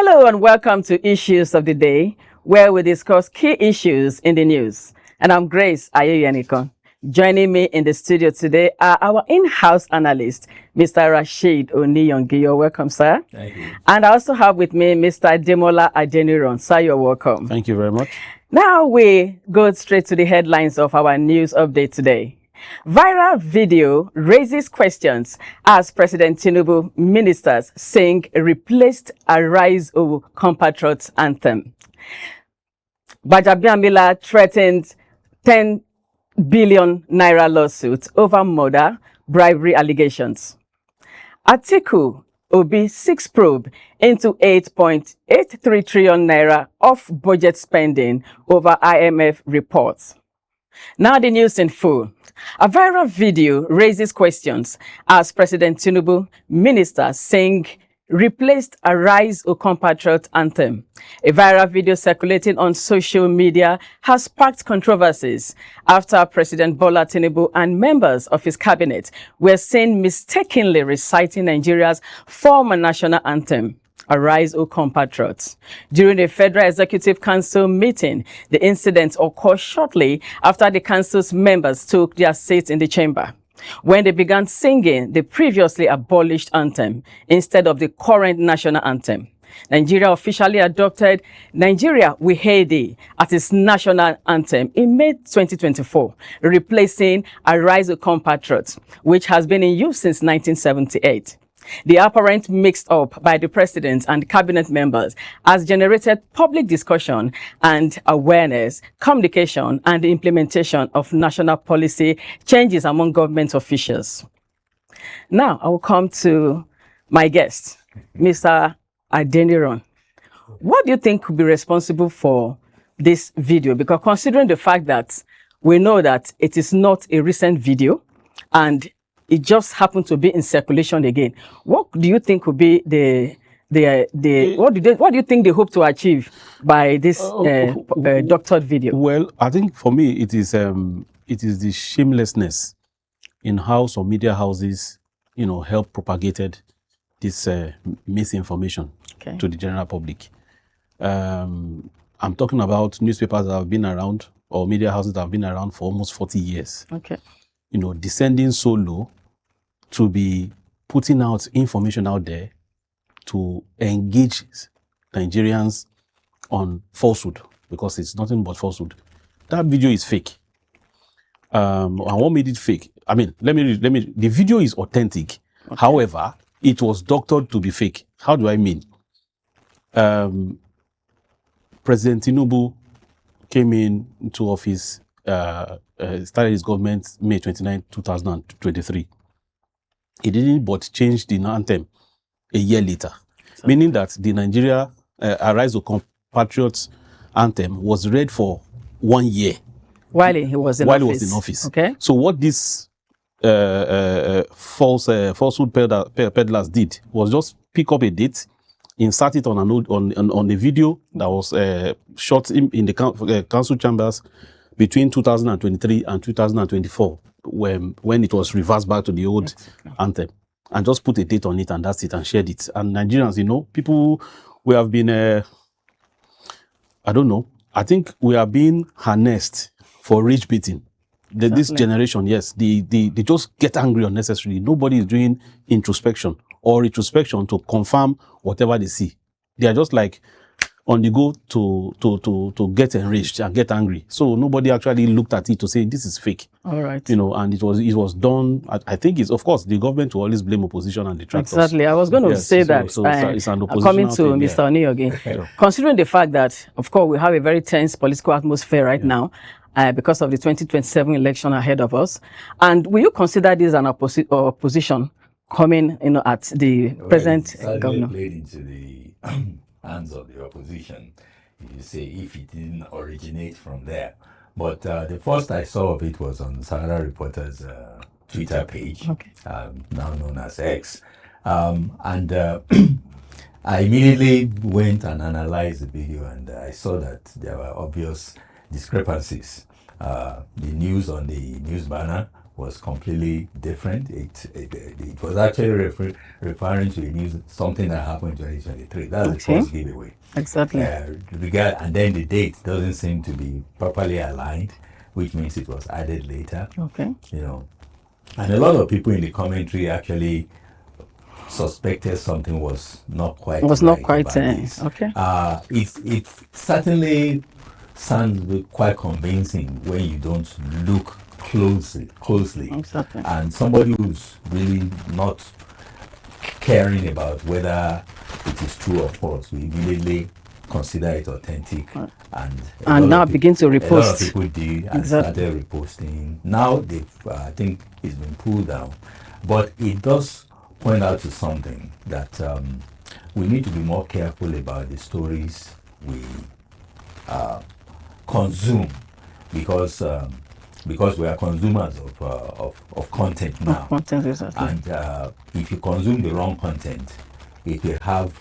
Hello and welcome to Issues of the Day, where we discuss key issues in the news. And I'm Grace Ayoyanikon. Joining me in the studio today are our in-house analyst, Mr. Rashid Oniyongiyo. Welcome, sir. Thank you. And I also have with me Mr. Demola Adeniran. Sir, you're welcome. Thank you very much. Now we go straight to the headlines of our news update today. Viral video raises questions as President Tinubu ministers sing replaced Arise O Compatriots anthem. Gbajabiamila threatened 10 billion naira lawsuit over murder, bribery allegations. Atiku Obi 6 probe into 8.83 trillion naira off budget spending over IMF reports. Now the news in full. A viral video raises questions as President Tinubu ministers sing replaced Arise O Compatriot anthem. A viral video circulating on social media has sparked controversies after President Bola Tinubu and members of his cabinet were seen mistakenly reciting Nigeria's former national anthem, Arise O Compatriots. During a Federal Executive Council meeting, the incident occurred shortly after the council's members took their seats in the chamber, when they began singing the previously abolished anthem instead of the current national anthem. Nigeria officially adopted Nigeria We Hail Thee as its national anthem in May 2024, replacing Arise O Compatriots, which has been in use since 1978. The apparent mix-up by the president and cabinet members has generated public discussion and awareness, communication, and the implementation of national policy changes among government officials. Now, I will come to my guest, Mr. Adeniran. What do you think could be responsible for this video? Because considering the fact that we know that it is not a recent video and it just happened to be in circulation again, what do you think would be what do you think they hope to achieve by this doctored video? Well, I think for me it is the shamelessness in how some media houses, help propagated this misinformation to the general public. I'm talking about newspapers that have been around, or media houses that have been around for almost 40 years. Okay. Descending so low to be putting out information out there to engage Nigerians on falsehood, because it's nothing but falsehood. That video is fake. And what made it fake? I mean, the video is authentic. Okay. However, it was doctored to be fake. How do I mean? President Tinubu came into office, started his government May 29, 2023. He didn't but change the anthem a year later, meaning that the Nigeria Arise O Compatriots anthem was read for 1 year. While he was in office. Okay. So what this falsehood peddlers did was just pick up a date, insert it on a video that was shot in the council chambers between 2023 and 2024, when it was reversed back to the old anthem, and just put a date on it, and that's it, and shared it. And Nigerians, people, we have been, I don't know, I think we are being harnessed for rage beating. This generation, yes, they just get angry unnecessarily. Nobody is doing introspection or retrospection to confirm whatever they see. They are just like on the go to get enraged and get angry. So nobody actually looked at it to say this is fake. All right. And it was done. I think it's, of course, the government will always blame opposition and detractors. Exactly. I was going to say that. So it's an opposition. Coming to Mr. Oniyogi, considering the fact that, of course, we have a very tense political atmosphere right now because of the 2027 election ahead of us, and will you consider this an opposition coming, at the present governor? Played into the hands of the opposition, you say, if it didn't originate from there. But the first I saw of it was on Sahara Reporter's Twitter page, now known as X. And I immediately went and analyzed the video, and I saw that there were obvious discrepancies. The news on the news banner was completely different. It was actually referring to something that happened in 2023. That's the first giveaway. Exactly. And then the date doesn't seem to be properly aligned, which means it was added later. Okay. And a lot of people in the commentary actually suspected something was not quite okay. It certainly sounds quite convincing when you don't look closely. Exactly. And somebody who's really not caring about whether it is true or false, we immediately consider it authentic, and now begin to repost. A lot of people did and started reposting. Now I think it's been pulled down, but it does point out to something that we need to be more careful about the stories we consume, because we are consumers of content now. Content, exactly. And if you consume the wrong content, it will have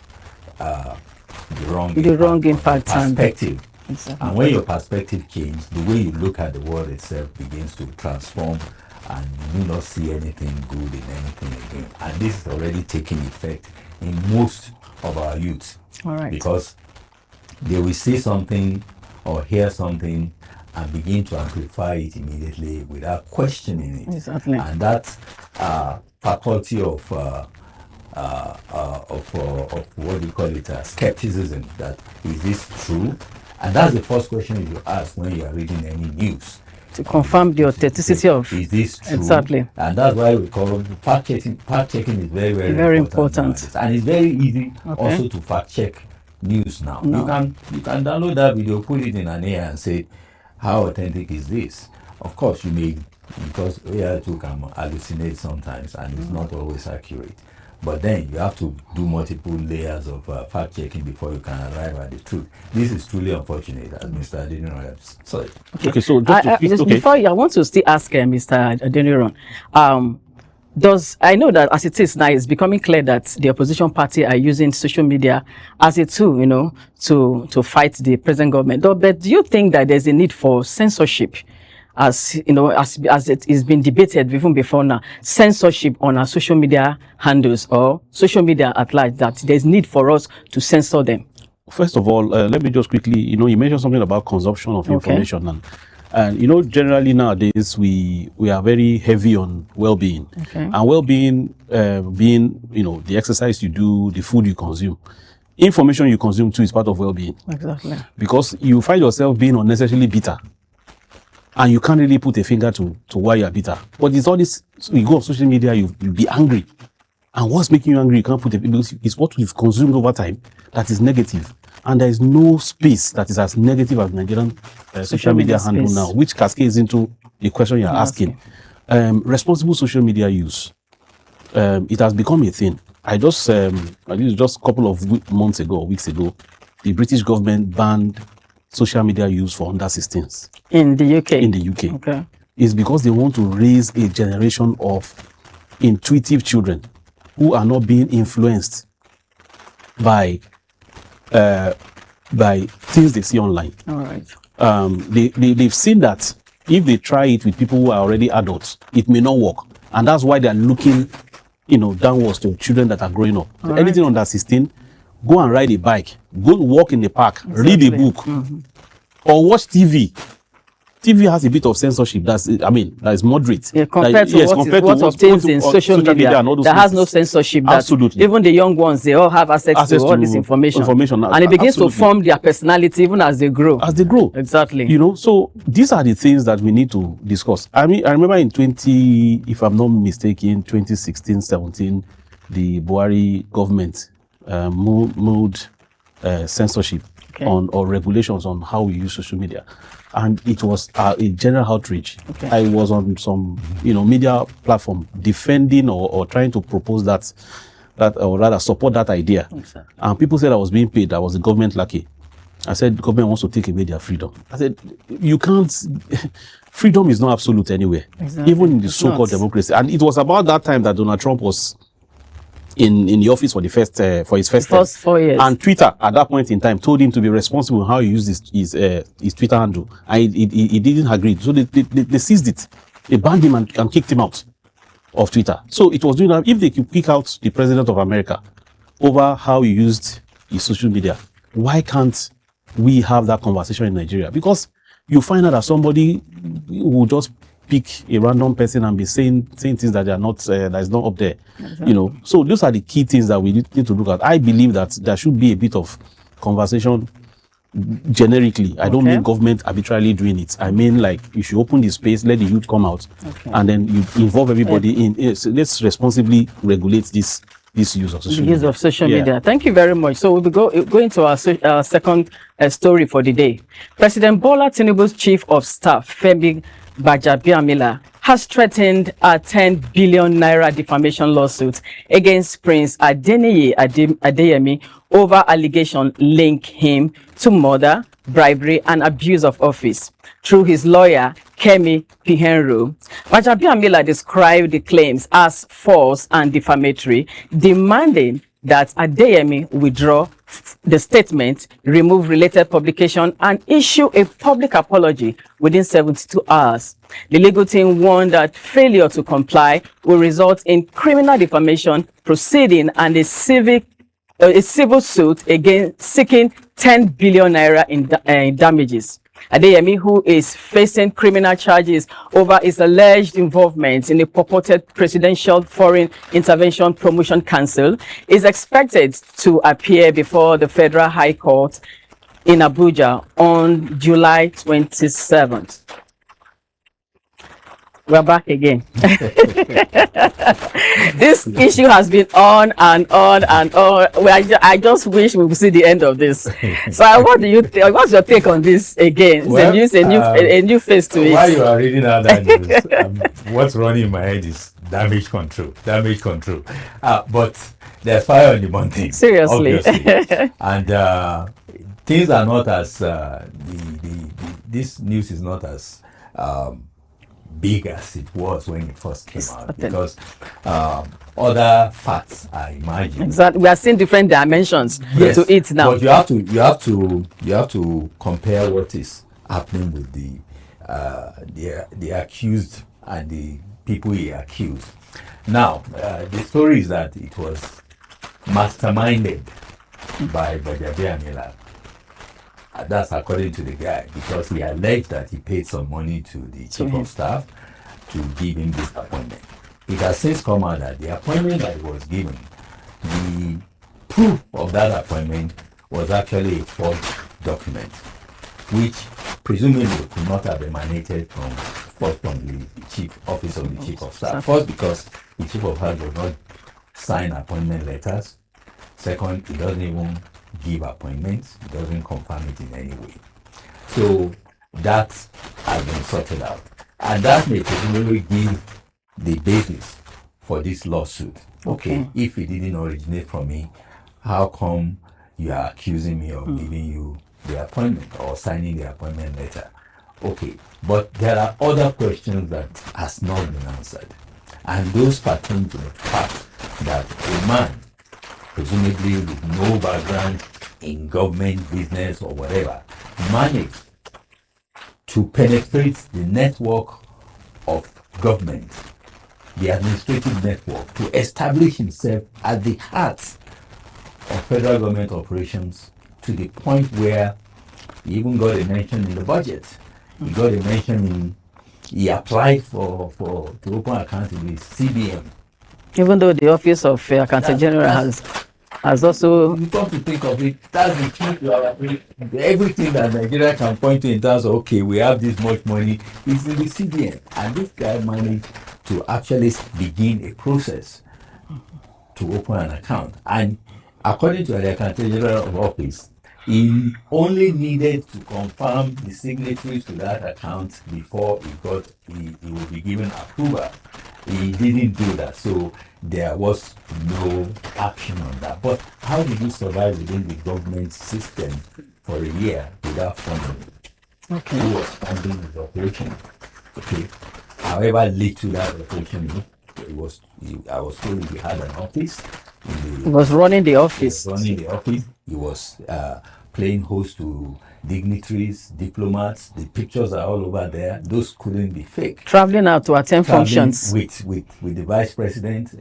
the wrong impact perspective. Exactly. And when your perspective changes, the way you look at the world itself begins to transform, and you do not see anything good in anything again. And this is already taking effect in most of our youths. All right. Because they will see something or hear something and begin to amplify it immediately without questioning it. Exactly. And that faculty of what do you call it, skepticism, that is this true? And that's the first question you ask when you are reading any news. To confirm the authenticity of, is this true? Exactly. And that's why we call fact checking. Fact checking is very important. And it's very easy also to fact check news now. You can download that video, put it in an AI and say, how authentic is this? Of course you may, because AI too can hallucinate sometimes and it's not always accurate. But then you have to do multiple layers of fact checking before you can arrive at the truth. This is truly unfortunate, as Mr. Adeniran said. Okay, so before I want to still ask Mr. Adeniran, I know that as it is now, it's becoming clear that the opposition party are using social media as a tool, to fight the present government. But do you think that there's a need for censorship? As it is been debated even before now, censorship on our social media handles or social media at large, that there's need for us to censor them? First of all, let me just quickly, you mentioned something about consumption of information, and generally nowadays we are very heavy on well-being, and well-being being the exercise you do, the food you consume. Information you consume too is part of well-being. Exactly. Because you find yourself being unnecessarily bitter, and you can't really put a finger to why you are bitter. But it's all this, you go on social media, you'll be angry. And what's making you angry, you can't put it, because it's what we've consumed over time that is negative. And there is no space that is as negative as Nigerian social media handle now, which cascades into the question you're asking. Responsible social media use. It has become a thing. just a couple of weeks ago, the British government banned social media use for under 16s. In the UK? In the UK. Okay. It's because they want to raise a generation of intuitive children who are not being influenced by things they see online. All right. They've seen that if they try it with people who are already adults, it may not work. And that's why they're looking, downwards to children that are growing up. So anything under 16, go and ride a bike, go walk in the park, read a book, or watch TV. TV has a bit of censorship that is moderate. Yeah, compared to what obtains in social media and all those that has no censorship. Absolutely. Even the young ones, they all have access to all this information. And it begins to form their personality even as they grow. Exactly. So these are the things that we need to discuss. I remember in if I'm not mistaken, 2016-17, the Buhari government moved censorship or regulations on how we use social media. And it was a general outrage. I was on some, media platform defending or trying to propose that or rather support that idea. And people said I was being paid. I was the government lucky. I said the government wants to take away their freedom. I said you can't. Freedom is not absolute anywhere, even in the so-called democracy. And it was about that time that Donald Trump was in the office for his first term. 4 years. And Twitter at that point in time told him to be responsible in how he used his Twitter handle. And he didn't agree. So they seized it. They banned him and kicked him out of Twitter. So it was doing that. If they could kick out the president of America over how he used his social media, why can't we have that conversation in Nigeria? Because you find out that somebody will just pick a random person and be saying things that they are not that is not up there. Exactly. You know, so those are the key things that we need to look at. I believe that there should be a bit of conversation generically. I don't mean government arbitrarily doing it. I mean, like, you should open the space, let the youth come out, and then you involve everybody in. So let's responsibly regulate this use of social media. Use of social media. Thank you very much. So we'll go into our second story for the day. President Bola Tinubu's chief of staff, Femi Gbajabiamila, has threatened a 10 billion naira defamation lawsuit against Prince Adeyemi over allegation link him to murder, bribery, and abuse of office. Through his lawyer, Kemi Pihenru, Gbajabiamila described the claims as false and defamatory, demanding that Adeyemi withdraw the statement, remove related publication, and issue a public apology within 72 hours. The legal team warned that failure to comply will result in criminal defamation proceeding and a civil suit against seeking 10 billion naira in damages. Adeyemi, who is facing criminal charges over his alleged involvement in the purported Presidential Foreign Intervention Promotion Council, is expected to appear before the Federal High Court in Abuja on July 27th. We're back again. This issue has been on and on and on. I just wish we would see the end of this. So what do you think? What's your take on this again? Well, a new face to it. While you are reading out that news, what's running in my head is damage control. But there's fire on the mountain. Seriously. Obviously. And things are not as, this news is not as big as it was when it first came out, because other facts are emerging. Exactly, we are seeing different dimensions to it now. But you have to compare what is happening with the accused and the people he accused. Now, the story is that it was masterminded by Gbajabiamila. That's according to the guy, because he alleged that he paid some money to the chief of staff to give him this appointment. It has since come out that the appointment that he was given, the proof of that appointment was actually a false document, which presumably could not have emanated from the chief office of the chief of staff. First, because the chief of staff does not sign appointment letters. Second, he doesn't even give appointments, it doesn't confirm it in any way. So that has been sorted out. And that may presumably give the basis for this lawsuit. Okay, if it didn't originate from me, how come you are accusing me of giving you the appointment or signing the appointment letter? Okay, but there are other questions that has not been answered. And those pertain to the fact that a man, presumably with no background in government, business, or whatever, managed to penetrate the network of government, the administrative network, to establish himself at the heart of federal government operations, to the point where he even got a mention in the budget. He got a mention he applied to open account in the CBN. Even though the Office of Accountant General has also... You come to think of it, that's the key to everything that Nigeria can point to in terms of, okay, we have this much money, is in the CBN. And this guy managed to actually begin a process to open an account. And according to the Accountant General of Office, he only needed to confirm the signatories to that account before he would be given approval. He didn't do that, so there was no action on that. But how did he survive within the government system for a year without funding? Okay. Who was funding his operation? Okay. However little that operation, I was told he had an office. He was running the office. He was playing host to dignitaries, diplomats. The pictures are all over there. Those couldn't be fake. Traveling out to attend Traveling functions. with the vice president,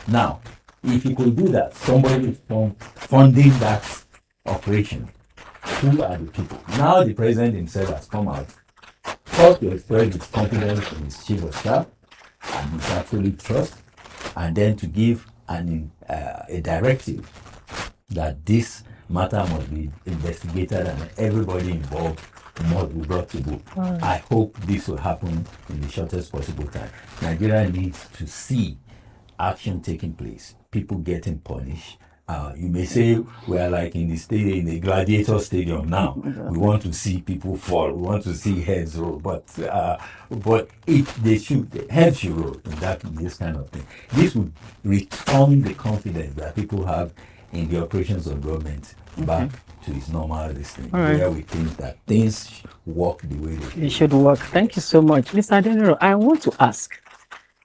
Now, if you could do that, somebody is funding that operation. Who are the people? Now the president himself has come out, first to express his confidence in his chief of staff and his absolute trust, and then to give a directive that this matter must be investigated and everybody involved must be brought to book. I hope this will happen in the shortest possible time. Nigeria needs to see action taking place, people getting punished. You may say we are like in the gladiator stadium now. We want to see people fall. We want to see heads roll. But heads should roll in this kind of thing. This would return the confidence that people have in the operations of government back to its normal listing, where we think that things work the way they should work. Thank you so much, Mr. Adeniro. I want to ask,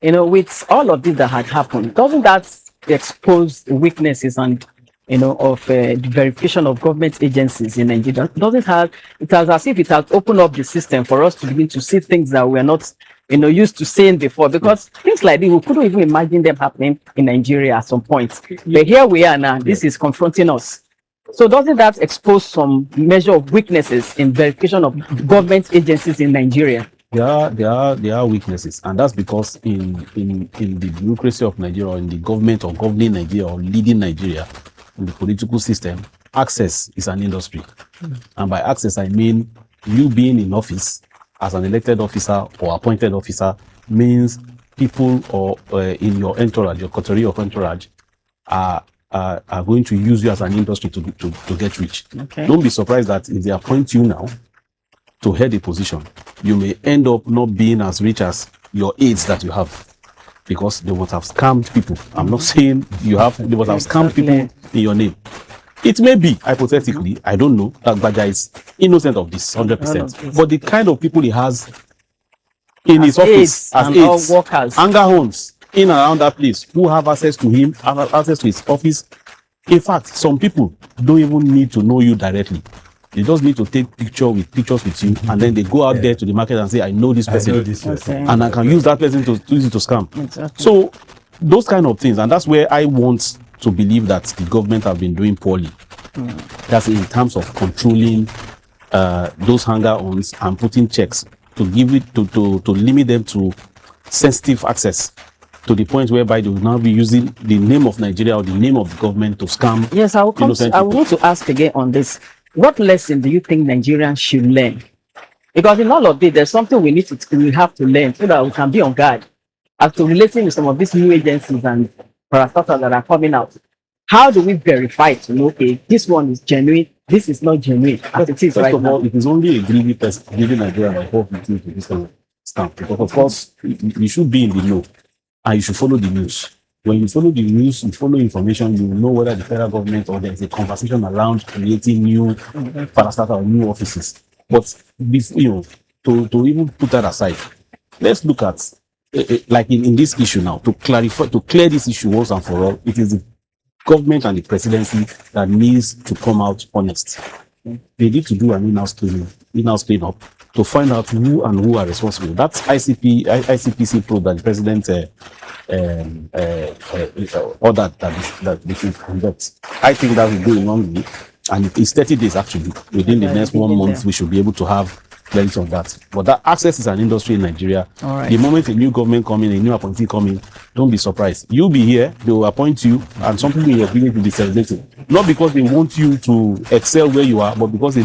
with all of this that had happened, doesn't that expose weaknesses and of the verification of government agencies in Nigeria? Doesn't have it as if it has opened up the system for us to begin to see things that we are not used to seeing before, because things like this we couldn't even imagine them happening in Nigeria at some point. But here we are now. This is confronting us. So doesn't that expose some measure of weaknesses in verification of government agencies in Nigeria? There are weaknesses, and that's because in the bureaucracy of Nigeria, or in the government or governing Nigeria or leading Nigeria, in the political system, access is an industry. And by access, I mean you being in office as an elected officer or appointed officer means people or in your entourage, your coterie of entourage, are going to use you as an industry to get rich. Okay. Don't be surprised that if they appoint you now to head a position, you may end up not being as rich as your aides that you have, because they must have scammed people. I'm not saying they must have scammed people in your name. It may be, hypothetically, I don't know, that Gbaja is innocent of this 100%. But the kind of people he has in his office as aides, workers, anger homes in and around that place, who have access to him, have access to his office. In fact, some people don't even need to know you directly. They just need to take pictures with you, and then they go out there to the market and say, I know this person, and I can use that person to use it to scam. Exactly. So those kind of things, and that's where I want to believe that the government have been doing poorly. That's in terms of controlling those hanger-ons and putting checks to give it to limit them to sensitive access, to the point whereby they will now be using the name of Nigeria or the name of the government to scam. Yes, I want to ask again on this. What lesson do you think Nigerians should learn? Because in all of this, there's something we have to learn so that we can be on guard as to relating with some of these new agencies and parastatals that are coming out. How do we verify to know, okay, this one is genuine, this is not genuine, as it is right now? First of all, it is only a greedy person giving Nigeria the opportunity to this kind of stamp. Because of course, you should be in the know and you should follow the news. When you follow the news, you follow information, you will know whether the federal government or there is a conversation around creating new parastatal or new offices. But this, to even put that aside, let's look at like in this issue now, to clear this issue once and for all. It is the government and the presidency that needs to come out honest. They need to do an in-house cleanup to find out who are responsible. That's ICPC probe that the president ordered that they should conduct. I think that will go a long way, and it's 30 days actually. Within the next 1 month, we should be able to have clarity on that. But that access is an industry in Nigeria. All right. The moment a new government come in, a new appointee come in, don't be surprised. You'll be here, they will appoint you, and some people in your village will be celebrating. Not because they want you to excel where you are, but because they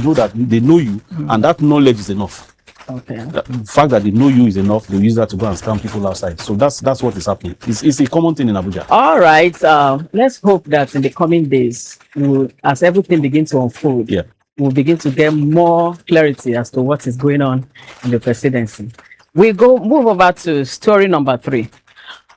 know you, and that knowledge is enough. Okay. The fact that they know you is enough. They use that to go and scam people outside. So that's what is happening. It's a common thing in Abuja. All right. Let's hope that in the coming days, as everything begins to unfold, we'll begin to get more clarity as to what is going on in the presidency. We move over to story number 3.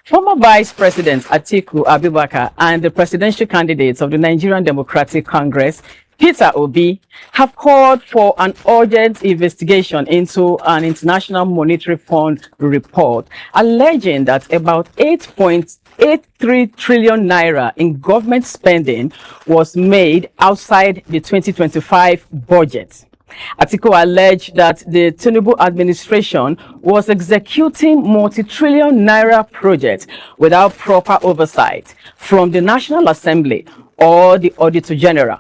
Former Vice President Atiku Abubakar and the presidential candidates of the Nigerian Democratic Congress, Peter Obi, have called for an urgent investigation into an International Monetary Fund report alleging that about 8.83 trillion naira in government spending was made outside the 2025 budget. Atiku alleged that the Tinubu administration was executing multi-trillion naira projects without proper oversight from the National Assembly or the Auditor General,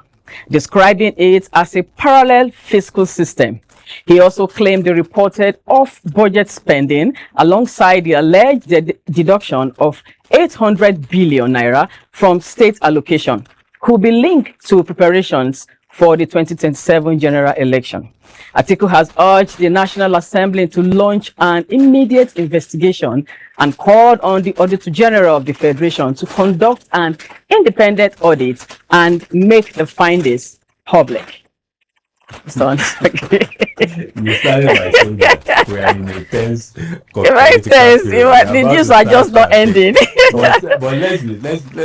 describing it as a parallel fiscal system. He also claimed the reported off-budget spending alongside the alleged deduction of 800 billion naira from state allocation could be linked to preparations for the 2027 general election. Atiku has urged the National Assembly to launch an immediate investigation and called on the Auditor General of the Federation to conduct an independent audit and make the findings public. You started by saying that we are in a tense. The news are just not ending. but let's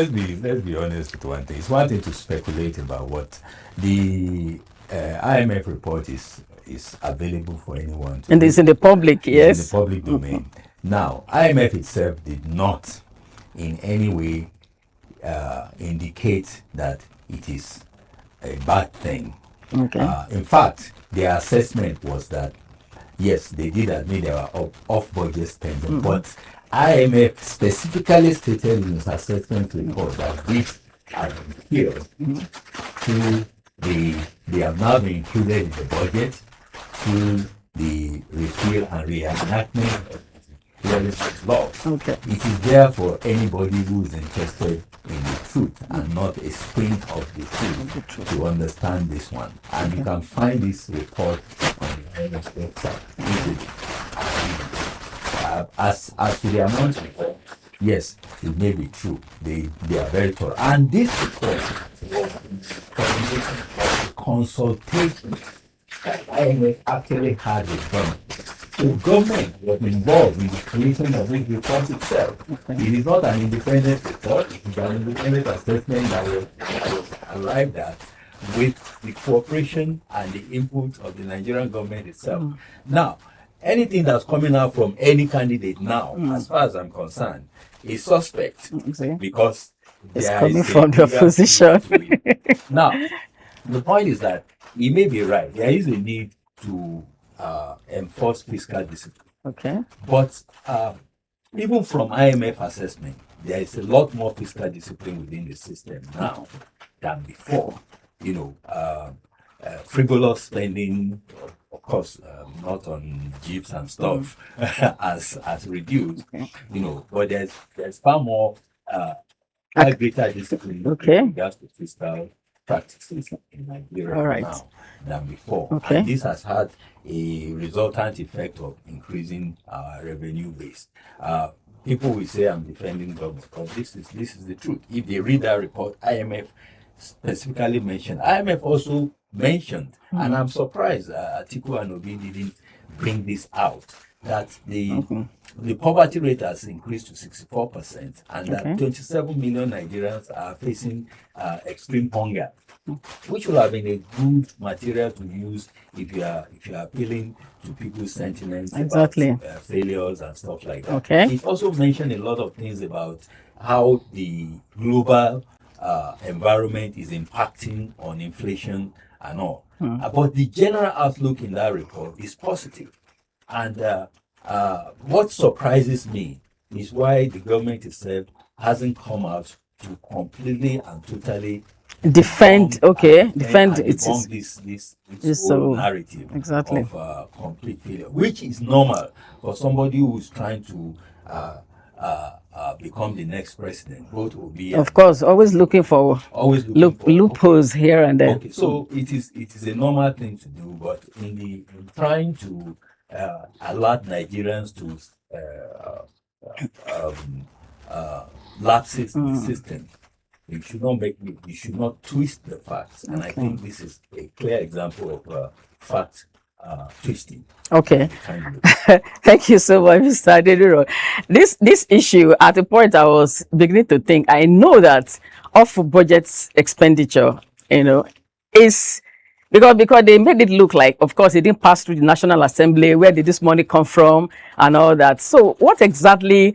be honest with one thing. It's one thing to speculate about what the IMF report is available for anyone to and it's in the public, yes. It's in the public domain. Now, IMF itself did not in any way indicate that it is a bad thing. Okay. In fact, their assessment was that yes, they did admit there were off-budget spending, but IMF specifically stated in its assessment report that this has been killed through they have now been included in the budget through the repeal and reenactment of relevant laws. Okay. It is there for anybody who is interested in the truth and not a spin of the truth to understand this one. And you can find this report on the IMF website. As to the amount of report, yes, it may be true. They are very thorough. And this report was a consultation that IMF actually had with them. The government was involved in the creation of this report itself. Okay. It is not an independent report, it is an independent assessment that was arrived at with the cooperation and the input of the Nigerian government itself. Now, anything that's coming out from any candidate now, as far as I'm concerned, is suspect because it's coming from the opposition. Now, the point is that he may be right. There is a need to enforce fiscal discipline. Okay. But even from IMF assessment, there is a lot more fiscal discipline within the system now than before. You know, frivolous spending, of course, not on jeeps and stuff, as reduced. Okay. You know, but there's far more far greater discipline with regards to fiscal practices in Nigeria now than before. Okay. And this has had a resultant effect of increasing revenue base. People will say I'm defending government, but this is the truth. If they read that report, IMF specifically mentioned. IMF also mentioned, and I'm surprised Atiku and Obi didn't bring this out, that the poverty rate has increased to 64%, and that 27 million Nigerians are facing extreme hunger, which will have been a good material to use if you are appealing to people's sentiments about failures and stuff like that. Okay. It also mentioned a lot of things about how the global environment is impacting on inflation and all. But the general outlook in that report is positive. And what surprises me is why the government itself hasn't come out to completely and totally defend this whole narrative of complete failure, which is normal for somebody who is trying to become the next president. Both will be, of course, always looking for loopholes here and there. Okay, so it is a normal thing to do, but in trying to alert Nigerians to lapses in the system, you should not twist the facts, and I think this is a clear example of fact twisting. Okay. Thank you so much, Mr. Adediro. This issue, at a point I was beginning to think, I know that off-budget expenditure, is because they made it look like, of course, it didn't pass through the National Assembly. Where did this money come from and all that? So what exactly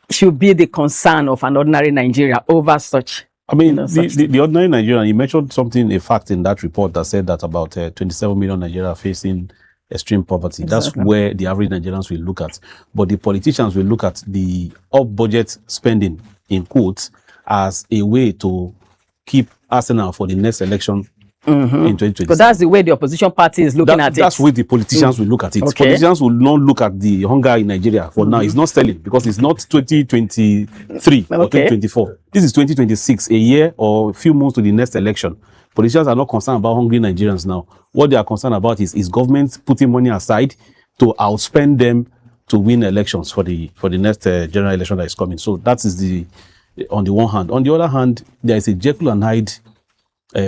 should be the concern of an ordinary Nigeria over such I mean, such the ordinary Nigerian, you mentioned something, a fact in that report that said that about 27 million Nigerians are facing extreme poverty. Exactly. That's where the average Nigerians will look at. But the politicians will look at the off-budget spending, in quotes, as a way to keep Arsenal for the next election in 2027. But that's the way the opposition party is looking at it. That's where the politicians will look at it. Okay. Politicians will not look at the hunger in Nigeria for now. It's not selling because it's not 2023 or 2024. This is 2026, a year or a few months to the next election. Politicians are not concerned about hungry Nigerians now. What they are concerned about is government putting money aside to outspend them to win elections for the next general election that is coming. So that is on the one hand. On the other hand, there is a Jekyll and Hyde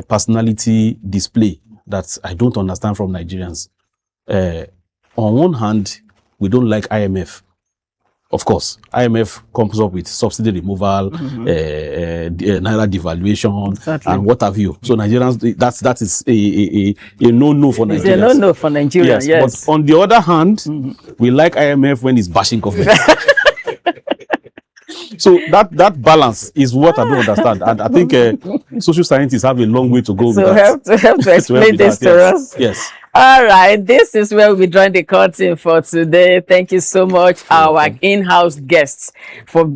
personality display that I don't understand from Nigerians. On one hand, we don't like IMF. Of course, IMF comes up with subsidy removal, naira devaluation, and what have you. So Nigerians, that is a no-no for Nigerians. It's a no-no for Nigerians, yes. But on the other hand, we like IMF when it's bashing government. So that balance is what I don't understand, and I think social scientists have a long way to go. So with that. help to explain this to us. Yes. All right, this is where we join the curtain for today. Thank you so much, our in-house guests, for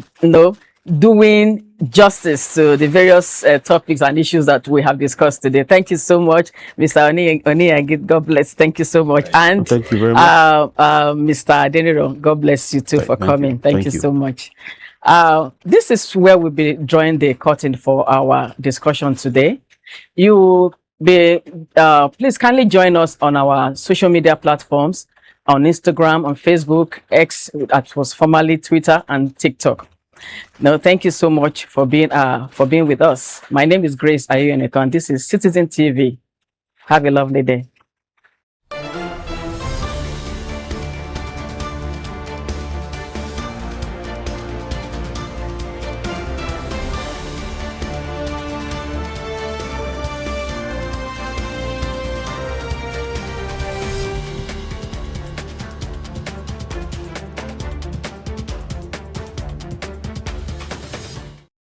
doing justice to the various topics and issues that we have discussed today. Thank you so much, Mr. Oni. God bless. Thank you so much, and thank you very much, Mr. Adeniro. God bless you too for coming. Thank you so much. This is where we'll be drawing the curtain for our discussion today. You be please kindly join us on our social media platforms, on Instagram, on Facebook, X, that was formerly Twitter, and TikTok. No, thank you so much for being with us. My name is Grace Ayoyeneko, and this is Citizen TV. Have a lovely day.